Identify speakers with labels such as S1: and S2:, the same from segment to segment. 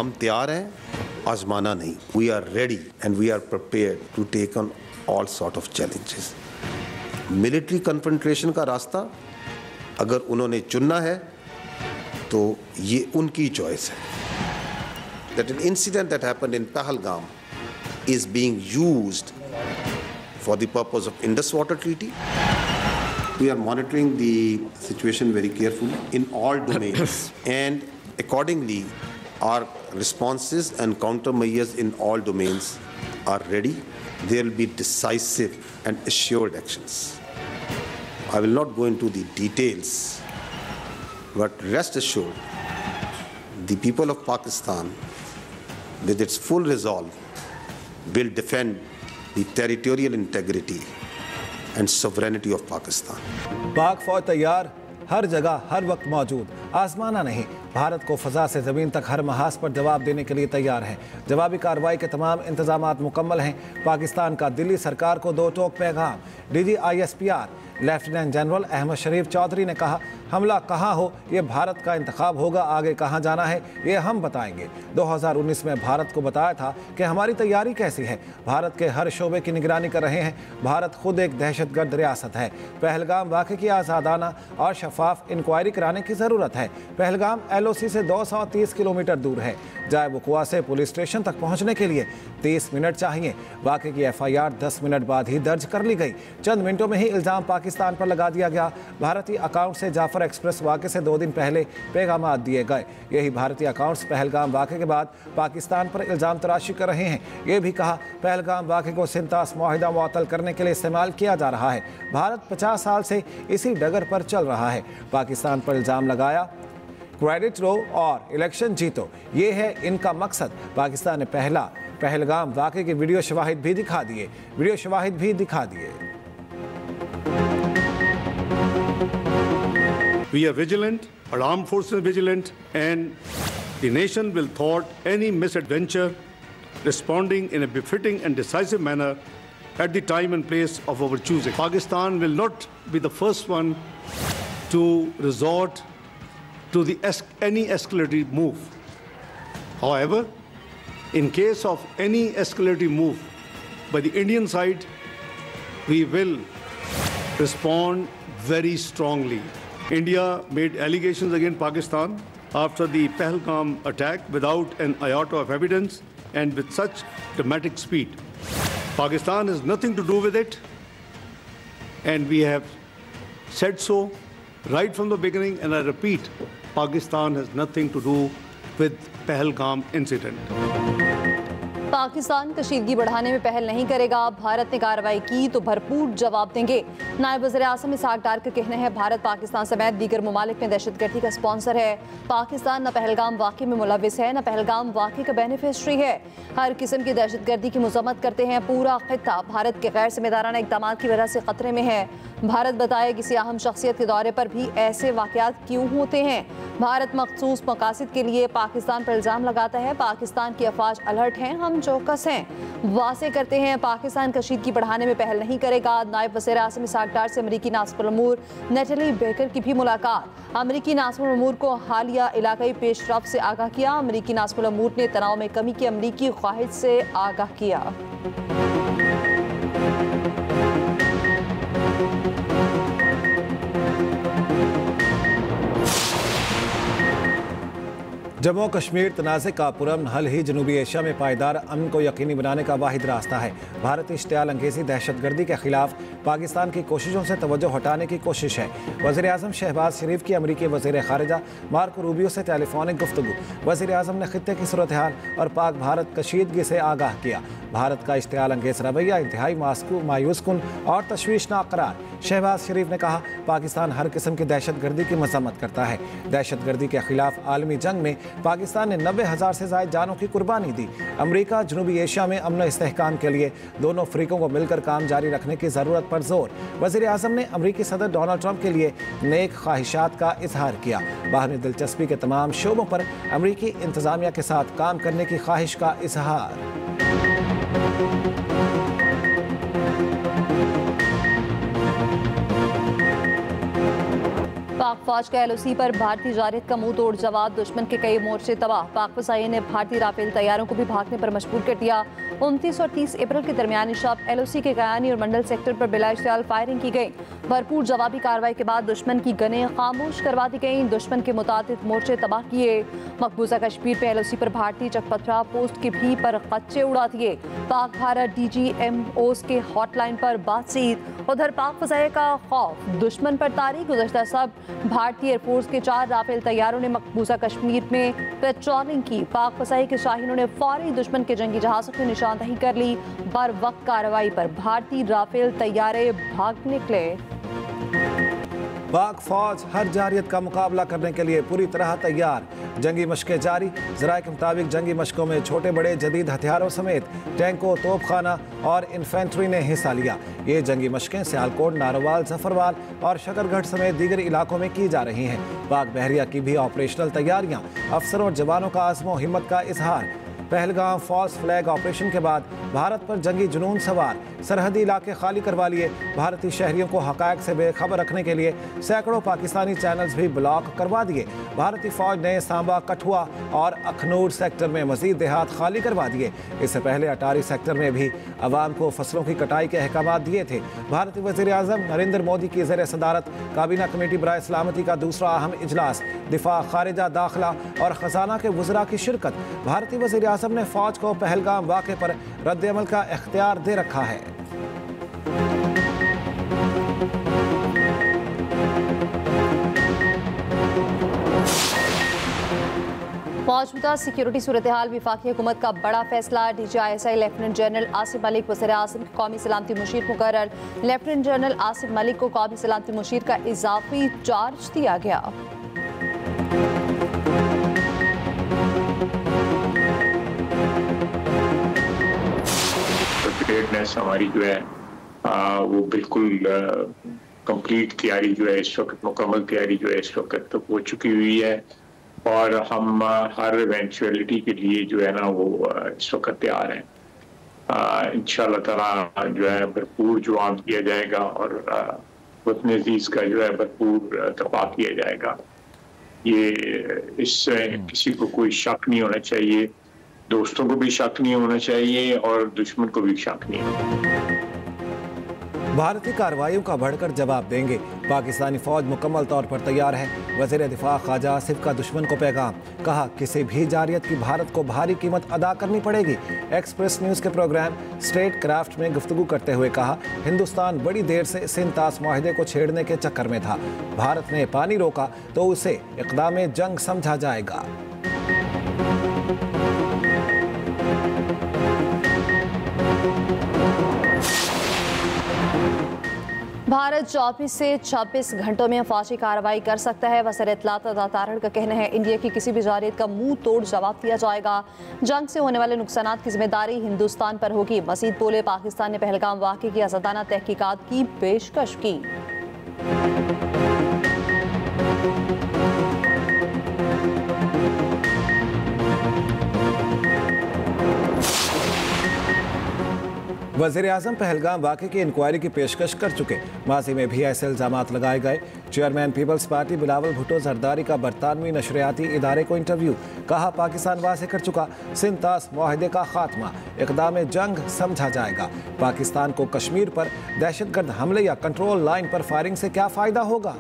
S1: हम तैयार हैं, आजमाना नहीं। We are ready and we are prepared to take on all sort of challenges. Military confrontation का रास्ता अगर उन्होंने चुनना है तो ये उनकी चॉइस है। That an incident that happened in Pahalgam is being used for the purpose of Indus Water Treaty. We are monitoring the situation very carefully in all domains and accordingly our responses and countermeasures in all domains are ready. There will be decisive and assured actions. I will not go into the details, but rest assured, the people of Pakistan, with its full resolve, will defend the territorial integrity and sovereignty of Pakistan.
S2: पाक फौज तैयार, हर जगह हर वक्त मौजूद, आसमाना नहीं, भारत को फजा से ज़मीन तक हर महाज पर जवाब देने के लिए तैयार है। जवाबी कार्रवाई के तमाम इंतजामात मुकम्मल हैं। पाकिस्तान का दिल्ली सरकार को दो टोक पैगाम। DG ISPR lieutenant general Ahmed Sharif Chaudhry ने कहा, हमला कहाँ हो ये भारत का इंतखाब होगा, आगे कहाँ जाना है ये हम बताएंगे। 2019 में भारत को बताया था कि हमारी तैयारी कैसी है। भारत के हर शोबे की निगरानी कर रहे हैं। भारत खुद एक दहशतगर्द रियासत है। पहलगाम वाक़े की आज़ादाना और शफाफ इंक्वायरी कराने की ज़रूरत है। पहलगाम LOC से 230 किलोमीटर दूर है। जाए वकुआ से पुलिस स्टेशन तक पहुंचने के लिए 30 मिनट चाहिए। वाक़े की FIR 10 मिनट बाद ही दर्ज कर ली गई। चंद मिनटों में ही इल्ज़ाम पाकिस्तान पर लगा दिया गया। भारतीय अकाउंट से जाफर एक्सप्रेस वाक़े से 2 दिन पहले पैगाम दिए गए। यही भारतीय अकाउंट्स पहलगाम वाक़े के बाद पाकिस्तान पर इल्ज़ाम तराशी कर रहे हैं। ये भी कहा, पहलगाम वाक़े को सिंतास मुआहिदा मुअत्तल करने के लिए इस्तेमाल किया जा रहा है। भारत 50 साल से इसी डगर पर चल रहा है। पाकिस्तान पर इल्ज़ाम लगाया, क्रेडिट लो और इलेक्शन जीतो, ये है इनका मकसद। पाकिस्तान ने पहलगाम वाक़े के वीडियो शवाहिद भी दिखा दिए।
S3: We are vigilant, our armed forces are vigilant, and the nation will thwart any misadventure, responding in a befitting and decisive manner at the time and place of our choosing. Pakistan will not be the first one to resort to any escalatory move. However, in case of any escalatory move by the Indian side, we will respond very strongly. India made allegations against Pakistan after the Pahalgam attack without an iota of evidence and with such dramatic speed. Pakistan has nothing to do with it, and we have said so right from the beginning, and I repeat, Pakistan has nothing to do with Pahalgam incident.
S4: Pakistan कशीदगी बढ़ाने में पहल नहीं करेगा। भारत ने कार्रवाई की तो भरपूर जवाब देंगे। नायब वज़ीर आज़म इसहाक डार का कहना है, भारत पाकिस्तान समेत दीगर ममालिक में दहशतगर्दी का स्पॉन्सर है। पाकिस्तान न पहलगाम वाक़े में मुलविस है, न पहलगाम वाक़े का बेनिफिशरी है। हर किस्म की दहशतगर्दी की मज़म्मत करते हैं। पूरा खित्ता भारत के गैर जिम्मेदाराना इक़दामात की वजह से ख़तरे में है। भारत बताए किसी अहम शख्सियत के दौरे पर भी ऐसे वाक़यात क्यों होते हैं। भारत मखसूस मकासद के लिए पाकिस्तान पर इल्ज़ाम लगाता है। पाकिस्तान की अफवाज अलर्ट हैं, हम चौकस हैं। वासे करते हैं, पाकिस्तान कशीदगी बढ़ाने में पहल नहीं करेगा। नायब वज़ीर आज़म इसहाक डार से अमरीकी नासिबुल उमूर नेटली बेकर की भी मुलाकात। अमरीकी नासिबुल उमूर को हालिया इलाकाई पेशरफ्त से आगाह किया। अमरीकी नासिबुल उमूर ने तनाव में कमी की अमरीकी ख्वाहिश से आगाह किया।
S2: जम्मू कश्मीर तनाज़े का पुरअमन हल ही जनूबी एशिया में पायदार अमन को यकीनी बनाने का वाहिद रास्ता है। भारतीय इश्तियाल अंगेज़ी दहशतगर्दी के खिलाफ पाकिस्तान की कोशिशों से तवज्जो हटाने की कोशिश है। वज़ीर आज़म शहबाज शरीफ की अमरीकी वज़ीर ख़ारिजा मार्को रूबियो से टेलीफोनिक गुफ्तगू। वज़ीर आज़म ने खित्ते की सूरत हाल और पाक भारत कशीदगी से आगाह किया। भारत का इश्तियाल अंगेज़ रवैया इंतहाई मायूस कुन और तशवीशनाक करार। शहबाज शरीफ ने कहा, पाकिस्तान हर किस्म की दहशतगर्दी की मज़म्मत करता है। दहशतगर्दी के खिलाफ आलमी जंग में पाकिस्तान ने 90,000 से ज़ायद जानों की कुर्बानी दी। अमरीका जनूबी एशिया में अमन इस्तेहकाम के लिए दोनों फ़रीकों को मिलकर काम जारी रखने की ज़रूरत पर जोर। वज़ीर आज़म ने अमरीकी सदर डोनाल्ड ट्रंप के लिए नेक ख्वाहिशात का इजहार किया। बाहमी दिलचस्पी के तमाम शोबों पर अमरीकी इंतज़ामिया के साथ काम करने की ख्वाहिश का इजहार।
S4: पाक फौज का LOC पर भारतीय जारहियत का मुंह तोड़ जवाब, दुश्मन के कई मोर्चे तबाह। पाक फसाई ने भारतीय राफेल तैयारों को भी भागने पर मजबूर कर दिया। 29 और 30 अप्रैल के दरमियानी शब LOC के गयानी और मंडल सेक्टर पर बिलाइश्तियाल फायरिंग की गई। भरपूर जवाबी कार्रवाई के बाद दुश्मन की गनें खामोश करवा दी गई। दुश्मन के मुताबिक मोर्चे तबाह किए। मकबूजा कश्मीर में LOC पर भारतीय चकपथरा पोस्ट के भी पर कच्चे उड़ा दिए। पाक भारत DGMOs के हॉटलाइन पर बातचीत। उधर पाक फसाई का खौफ, दुश्मन पर तारीख। गुज़श्ता सब भारतीय एयरफोर्स के 4 राफेल तैयारों ने मकबूजा कश्मीर में पेट्रोलिंग की। पाक फसाई के शाहीनों ने फौरी दुश्मन के जंगी जहाज़ों की निशानदही कर ली। बर वक्त कार्रवाई पर भारतीय राफेल तैयारे भाग निकले।
S2: पाक फौज हर जारहियत का मुकाबला करने के लिए पूरी तरह तैयार। जंगी मशकें जारी। ज़राए के मुताबिक जंगी मशकों में छोटे बड़े जदीद हथियारों समेत टैंकों, तोपखाना और इन्फेंट्री ने हिस्सा लिया। ये जंगी मशकें सियालकोट, नारोवाल, जफरवाल और शकरगढ़ समेत दीगर इलाकों में की जा रही हैं। पाक बहरिया की भी ऑपरेशनल तैयारियां। अफसरों और जवानों का आज़्म हिम्मत का इजहार। पहलगाम फॉल्स फ्लैग ऑपरेशन के बाद भारत पर जंगी जुनून सवार। सरहदी इलाके खाली करवा लिए। भारतीय शहरियों को हक़ाइक़ से बेखबर रखने के लिए सैकड़ों पाकिस्तानी चैनल्स भी ब्लॉक करवा दिए। भारतीय फौज ने सांबा, कठुआ और अखनूर सेक्टर में मजीद देहात खाली करवा दिए। इससे पहले अटारी सेक्टर में भी अवाम को फसलों की कटाई के अहकाम दिए थे। भारतीय वज़ीर आज़म नरेंद्र मोदी की ज़ेर सदारत काबीना कमेटी बराए सलामती का दूसरा अहम इजलास। दिफा, खारिजा, दाखिला और खजाना के वज़रा की शिरकत। भारतीय वज़ीर आज़म ने फौज को पहलगाम वाक़े पर रद्द अमल का इख्तियार दे रखा है।
S4: मौजूदा सिक्योरिटी सूरत हाल, वफाकी हुकूमत का बड़ा फैसला। DGISI lieutenant general Asif Malik वज़ीर आज़म को कौमी सलामती मुशीर मुकर्रर। लेफ्टिनेंट जनरल आसिफ मलिक को कौमी सलामती मुशीर का इजाफी चार्ज दिया गया।
S5: प्रिपेयर्डनेस हमारी जो है वो बिल्कुल कंप्लीट तैयारी जो है इस वक्त, मुकम्मल तैयारी जो है इस वक्त तो हो चुकी हुई है और हम हर इवेंचुअलिटी के लिए जो है ना वो इस वक्त तैयार हैं। इंशाअल्लाह ताला जो है भरपूर जवाब दिया जाएगा और वतन अजीज का जो है भरपूर दफा किया जाएगा। ये इससे किसी को कोई शक नहीं होना चाहिए, दोस्तों को भी शक नहीं होना चाहिए और दुश्मन को भी शक नहीं होना।
S2: भारतीय कार्रवाइयों का बढ़कर जवाब देंगे। पाकिस्तानी फौज मुकम्मल तौर पर तैयार है। वज़ीर दिफा ख्वाजा आसिफ का दुश्मन को पैगाम। कहा किसी भी जारहियत की भारत को भारी कीमत अदा करनी पड़ेगी। एक्सप्रेस न्यूज़ के प्रोग्राम स्टेट क्राफ्ट में गुफ्तगू करते हुए कहा हिंदुस्तान बड़ी देर से सिंध-तास माहिदे को छेड़ने के चक्कर में था। भारत ने पानी रोका तो उसे इक़दाम जंग समझा जाएगा।
S4: भारत 24 से 26 घंटों में फौजी कार्रवाई कर सकता है। वज़ीर इत्तलात अता तारड़ का कहना है इंडिया की किसी भी जारहियत का मुंह तोड़ जवाब दिया जाएगा। जंग से होने वाले नुकसानात की जिम्मेदारी हिंदुस्तान पर होगी। मज़ीद बोले पाकिस्तान ने पहलगाम वाक़े की आज़ादाना तहकीकात की पेशकश की।
S2: वज़ीर आज़म पहलगाम वाक़े की इंक्वायरी की पेशकश कर चुके। माजी में भी ऐसे इल्ज़ामात लगाए गए। Chairman People's Party Bilawal Bhutto Zardari का बरतानवी नशरियाती इदारे को इंटरव्यू। कहा पाकिस्तान वाज़ेह कर चुका सिंध-तास मुआहदे का खात्मा इक़दाम जंग समझा जाएगा। पाकिस्तान को कश्मीर पर दहशतगर्द हमले या कंट्रोल लाइन पर फायरिंग से क्या फ़ायदा होगा।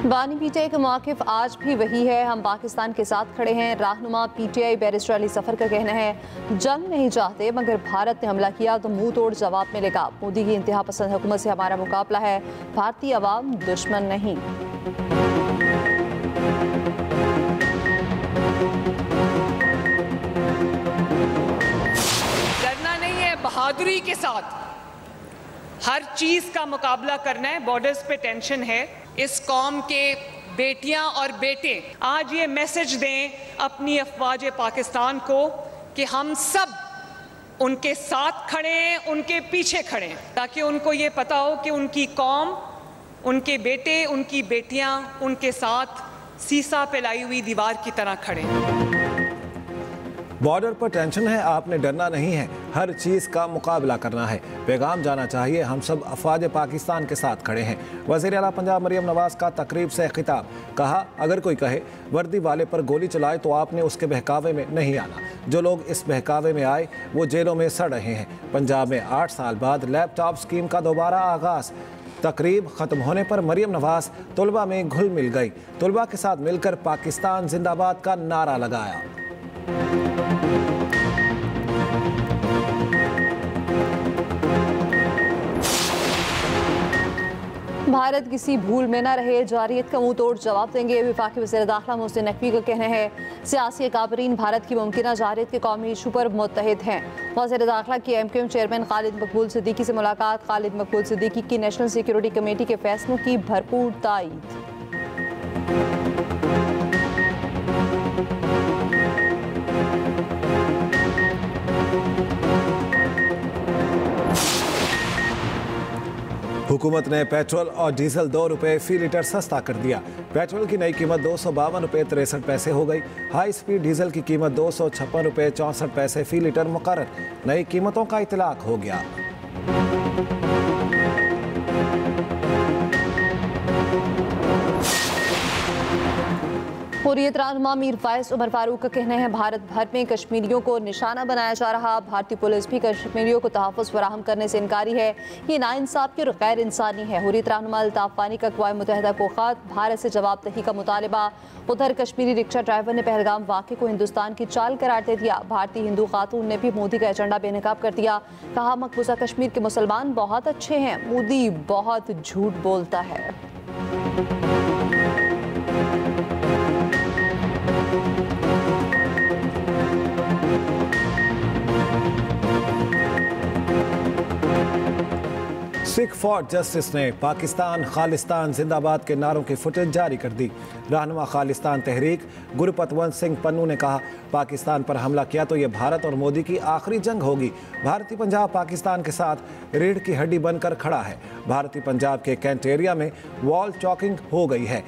S4: बानी पीटीआई का मौक़िफ़ आज भी वही है। हम पाकिस्तान के साथ खड़े हैं। रहनुमा पीटीआई बैरिस्टर अली सफ़र का कहना है जंग नहीं चाहते मगर भारत ने हमला किया तो मुंह तोड़ जवाब मिलेगा। मोदी की इंतहा पसंद हुकूमत से हमारा मुकाबला है, भारतीय अवाम दुश्मन नहीं।
S6: डरना नहीं है, बहादुरी के साथ हर चीज का मुकाबला करना है। बॉर्डर्स पे टेंशन है। इस कौम के बेटियां और बेटे आज ये मैसेज दें अपनी अफवाज पाकिस्तान को कि हम सब उनके साथ खड़े हैं, उनके पीछे खड़े हैं, ताकि उनको ये पता हो कि उनकी कौम, उनके बेटे, उनकी बेटियां उनके साथ सीसा पे लाई हुई दीवार की तरह खड़े हैं।
S2: बॉर्डर पर टेंशन है, आपने डरना नहीं है, हर चीज़ का मुकाबला करना है। पैगाम जाना चाहिए, हम सब अफवाज पाकिस्तान के साथ खड़े हैं। वज़ीर आला पंजाब मरियम नवाज का तकरीब से खिताब। कहा, अगर कोई कहे वर्दी वाले पर गोली चलाए तो आपने उसके बहकावे में नहीं आना। जो लोग इस बहकावे में आए वो जेलों में सड़ रहे हैं। पंजाब में 8 साल बाद लैपटॉप स्कीम का दोबारा आगाज़। तकरीब ख़त्म होने पर मरियम नवाज तलबा में घुल मिल गई। तलबा के साथ मिलकर पाकिस्तान जिंदाबाद का नारा लगाया।
S4: भारत किसी भूल में न रहे, जारियत का मुंह तोड़ जवाब देंगे। वफाकी वज़ीर दाखिला मोहसिन नकवी का कहना है, सियासी अकाबरीन भारत की मुमकिन जारियत के कौमी इशू पर मुत्तहिद हैं। वज़ीर दाखिला की MQM चेयरमैन खालिद मकबूल सिद्दीकी से मुलाकात। खालिद मकबूल सिद्दीकी की नेशनल सिक्योरिटी कमेटी के फैसलों की भरपूर तायीद।
S2: हुकूमत ने पेट्रोल और डीजल 2 रुपये फी लीटर सस्ता कर दिया। पेट्रोल की नई कीमत 252 रुपये 63 पैसे हो गई। हाई स्पीड डीजल की कीमत 256 रुपये 64 पैसे फी लीटर मुकर्रर। नई कीमतों का इतलाक हो गया।
S4: हुर्रियत रहनुमा मीर फायज उमर फारूक का कहना है, भारत भर में कश्मीरियों को निशाना बनाया जा रहा। भारतीय पुलिस भी कश्मीरियों को तहफ़्फ़ुज़ फराहम करने से इनकारी है। ये नाइंसाफ़ी और गैर इंसानी है। हुर्रियत रहनुमा अल्ताफ़ वानी का अक़वाम मुत्तहिदा को ख़त, भारत से जवाबदही का मुतालबा। उधर कश्मीरी रिक्शा ड्राइवर ने पहलगाम वाक़े को हिंदुस्तान की चाल करार दे दिया। भारतीय हिंदू खातून ने भी मोदी का एजेंडा बेनकाब कर दिया। कहा, मकबूजा कश्मीर के मुसलमान बहुत अच्छे हैं, मोदी बहुत झूठ बोलता है।
S2: सिख फॉर जस्टिस ने पाकिस्तान खालिस्तान जिंदाबाद के नारों की फुटेज जारी कर दी। रहनुमा खालिस्तान तहरीक गुरपतवंत सिंह पन्नू ने कहा, पाकिस्तान पर हमला किया तो ये भारत और मोदी की आखिरी जंग होगी। भारतीय पंजाब पाकिस्तान के साथ रीढ़ की हड्डी बनकर खड़ा है। भारतीय पंजाब के कैंट एरिया में वॉल चॉकिंग हो गई है।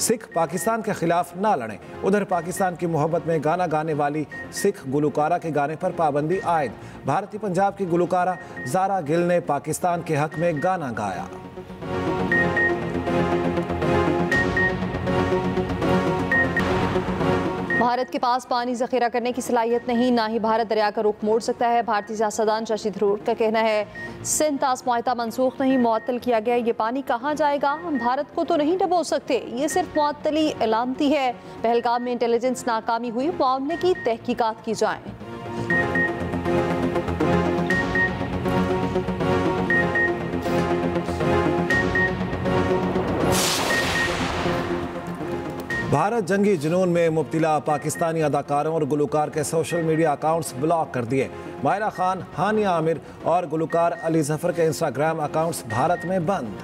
S2: सिख पाकिस्तान के खिलाफ ना लड़ें। उधर पाकिस्तान की मोहब्बत में गाना गाने वाली सिख गुलकारा के गाने पर पाबंदी आयद। भारतीय पंजाब की गुलकारा ज़ारा गिल ने पाकिस्तान के हक में गाना गाया।
S4: भारत के पास पानी जखीरा करने की सलाहियत नहीं, ना ही भारत दरिया का रुख मोड़ सकता है। भारतीय सियासतदान शशि थरूर का कहना है, सिंध तास मुआहदा मनसूख नहीं, मुअत्तल किया गया। ये पानी कहाँ जाएगा? हम भारत को तो नहीं डबो सकते। ये सिर्फ मुअत्तली इलामती है। पहलगाम में इंटेलिजेंस नाकामी हुई, मामले की तहकीकात की जाए।
S2: भारत जंगी जुनून में मुब्तिला पाकिस्तानी अदाकारों और गुलकार के सोशल मीडिया अकाउंट्स ब्लॉक कर दिए। मायरा खान, हानिया आमिर और गुलकार अली जफर के इंस्टाग्राम अकाउंट्स भारत में बंद।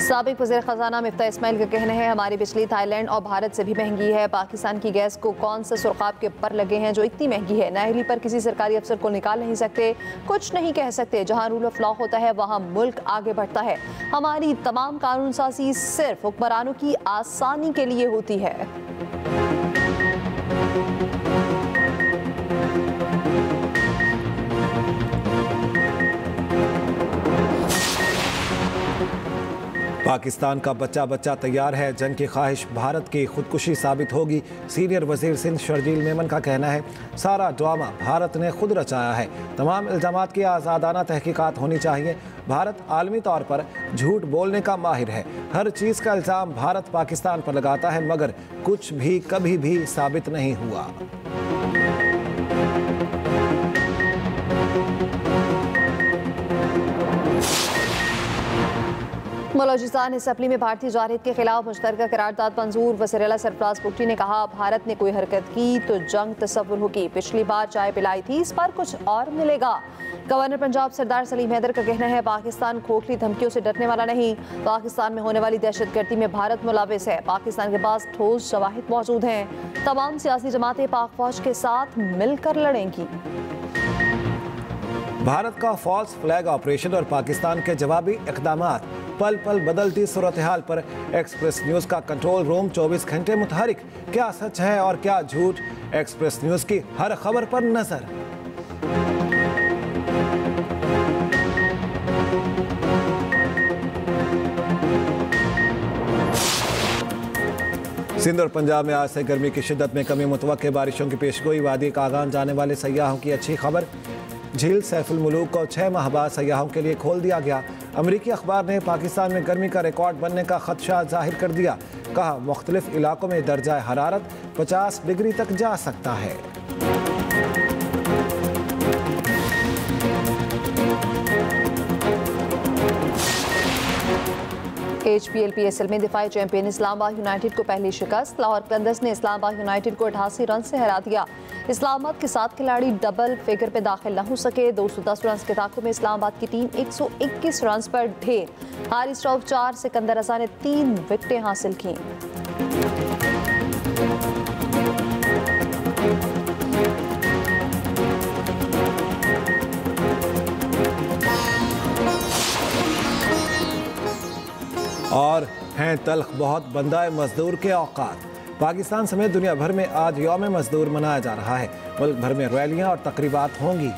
S4: साबिक वज़ीर ख़ज़ाना मिफ्ता इस्माइल का कहना है, हमारी बिजली थाईलैंड और भारत से भी महंगी है। पाकिस्तान की गैस को कौन से सुरखाब के पर लगे हैं जो इतनी महंगी है? नाहली पर किसी सरकारी अफसर को निकाल नहीं सकते, कुछ नहीं कह सकते। जहां रूल ऑफ लॉ होता है वहां मुल्क आगे बढ़ता है। हमारी तमाम कानून साजी सिर्फ हुक्मरानों की आसानी के लिए होती है।
S2: पाकिस्तान का बच्चा बच्चा तैयार है, जंग की ख्वाहिश भारत की खुदकुशी साबित होगी। सीनियर वजीर सिंध शर्जील मेमन का कहना है, सारा ड्रामा भारत ने खुद रचाया है। तमाम इल्जामात की आज़ादाना तहकीकात होनी चाहिए। भारत आलमी तौर पर झूठ बोलने का माहिर है। हर चीज़ का इल्ज़ाम भारत पाकिस्तान पर लगाता है, मगर कुछ भी कभी भी साबित नहीं हुआ।
S4: बलोचिस्तान असम्बली में भारतीय जारहियत के खिलाफ मुश्तरका करारदाद मंजूर। वज़ीर आला सरफराज भुट्टी ने कहा, भारत ने कोई हरकत की तो जंग तस्वुर होगी। पिछली बार चाय पिलाई थी, इस बार कुछ और मिलेगा। गवर्नर पंजाब सरदार सलीम हैदर का कहना है, पाकिस्तान खोखली धमकियों से डरने वाला नहीं। पाकिस्तान में होने वाली दहशतगर्दी में भारत मुलविस है। पाकिस्तान के पास ठोस शवाहिद मौजूद हैं। तमाम सियासी जमातें पाक फौज के साथ मिलकर लड़ेंगी।
S2: भारत का फॉल्स फ्लैग ऑपरेशन और पाकिस्तान के जवाबी इक़दामात, पल पल बदलती सूरत हाल पर एक्सप्रेस न्यूज़ का कंट्रोल रूम 24 घंटे मुतहरिक। क्या सच है और क्या झूठ, एक्सप्रेस न्यूज़ की हर खबर पर नजर। सिंध और पंजाब में आज से गर्मी की शिद्दत में कमी मुतवक्के, बारिशों की पेशगोई, वादी कागान जाने वाले सयाहों की अच्छी खबर। झील सैफुल मुलूक को 6 माह बाद सयाहों के लिए खोल दिया गया। अमरीकी अखबार ने पाकिस्तान में गर्मी का रिकॉर्ड बनने का खदशा जाहिर कर दिया। कहा, मुख्तलिफ इलाकों में दर्जा हरारत 50 डिग्री तक जा सकता है।
S4: HPL PSL में दिफाई चैंपियन इस्लामाबाद यूनाइटेड को पहली शिकस्त। लाहौर कलंदर्स ने इस्लामाबाद यूनाइटेड को 88 रन से हरा दिया। इस्लामाबाद के 7 खिलाड़ी डबल फिगर पे दाखिल न हो सके। 210 रन के ताक़ुब में इस्लामाबाद की टीम 121 रन पर ढेर। हारिस रऊफ 4, सिकंदर रजा ने 3 विकेटें हासिल की।
S2: और हैं तल्ख बहुत बंदाए मजदूर के औकात। पाकिस्तान समेत दुनिया भर में आज यौम मजदूर मनाया जा रहा है। मुल्क भर में रैलियां और तकरीबात होंगी।